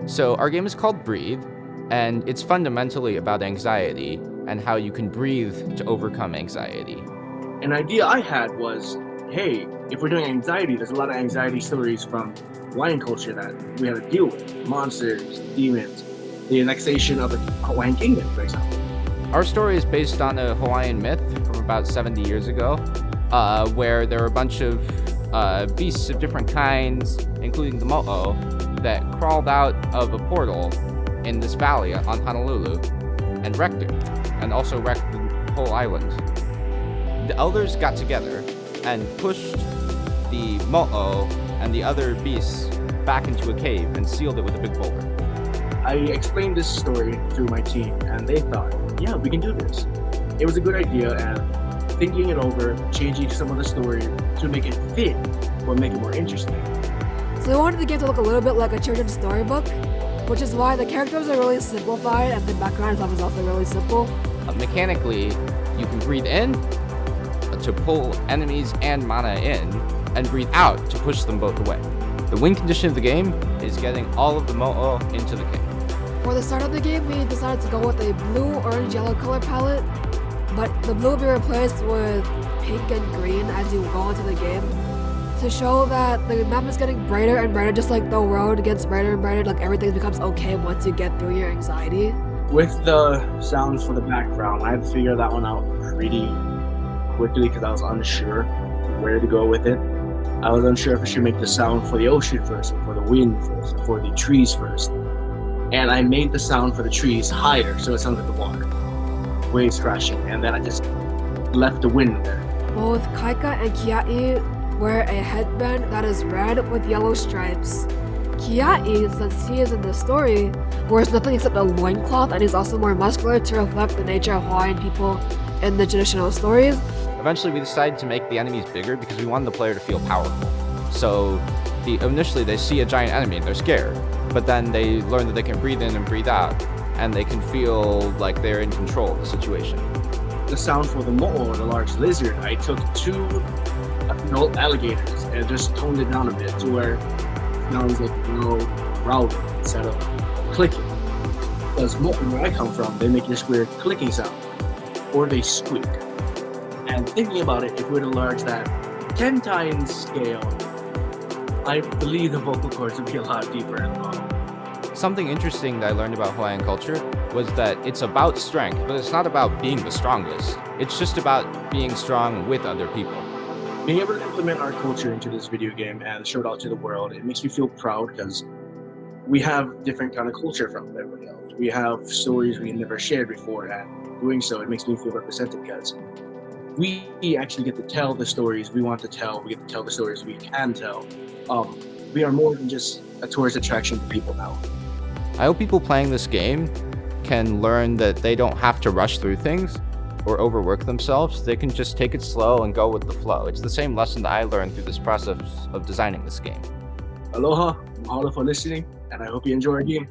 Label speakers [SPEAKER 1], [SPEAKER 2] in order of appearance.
[SPEAKER 1] So our game is called Breathe, and it's fundamentally about anxiety and how you can breathe to overcome anxiety.
[SPEAKER 2] An idea I had was, hey, if we're doing anxiety, there's a lot of anxiety stories from Hawaiian culture that we had to deal with. Monsters, demons, the annexation of the Hawaiian kingdom, for example.
[SPEAKER 1] Our story is based on a Hawaiian myth from about 70 years ago, where there are a bunch of beasts of different kinds, including the mo'o, that crawled out of a portal in this valley on Honolulu and wrecked it, and also wrecked the whole island. The elders got together and pushed the mo'o and the other beasts back into a cave and sealed it with a big boulder.
[SPEAKER 2] I explained this story to my team, and they thought, yeah, we can do this. It was a good idea, and thinking it over, changing some of the story to make it fit would make it more interesting.
[SPEAKER 3] So we wanted the game to look a little bit like a children's storybook, which is why the characters are really simplified and the background itself is also really simple.
[SPEAKER 1] Mechanically, you can breathe in to pull enemies and mana in, and breathe out to push them both away. The win condition of the game is getting all of the mo'o into the cave.
[SPEAKER 3] For the start of the game, we decided to go with a blue, orange, yellow color palette, but the blue will be replaced with pink and green as you go into the game, to show that the map is getting brighter and brighter, just like the road gets brighter and brighter, like everything becomes okay once you get through your anxiety.
[SPEAKER 2] With the sounds for the background, I had to figure that one out pretty quickly because I was unsure where to go with it. I was unsure if I should make the sound for the ocean first, or for the wind first, or for the trees first. And I made the sound for the trees higher, so it sounded like the water. Waves crashing, and then I just left the wind there.
[SPEAKER 3] Both Kaika and Kia'i wear a headband that is red with yellow stripes. Kia'i, since he is in the story, wears nothing except a loincloth and is also more muscular to reflect the nature of Hawaiian people in the traditional stories.
[SPEAKER 1] Eventually, we decided to make the enemies bigger because we wanted the player to feel powerful. So initially they see a giant enemy and they're scared, but then they learn that they can breathe in and breathe out, and they can feel like they're in control of the situation.
[SPEAKER 2] The sound for the mo'o, the large lizard, I took two adult alligators and just toned it down a bit to where it sounds like growling instead of clicking. Because mo'o, where I come from, they make this weird clicking sound, or they squeak. And thinking about it, if we were to enlarge that 10 times scale, I believe the vocal cords would be a lot deeper as well.
[SPEAKER 1] Something interesting that I learned about Hawaiian culture was that it's about strength, but it's not about being the strongest. It's just about being strong with other people.
[SPEAKER 2] Being able to implement our culture into this video game and show it out to the world, it makes me feel proud because we have different kind of culture from everybody else. We have stories we never shared before, and doing so, it makes me feel represented because we actually get to tell the stories we want to tell. We get to tell the stories we can tell. We are more than just a tourist attraction to people now.
[SPEAKER 1] I hope people playing this game can learn that they don't have to rush through things or overwork themselves. They can just take it slow and go with the flow. It's the same lesson that I learned through this process of designing this game.
[SPEAKER 2] Aloha, mahalo for listening, and I hope you enjoy our game.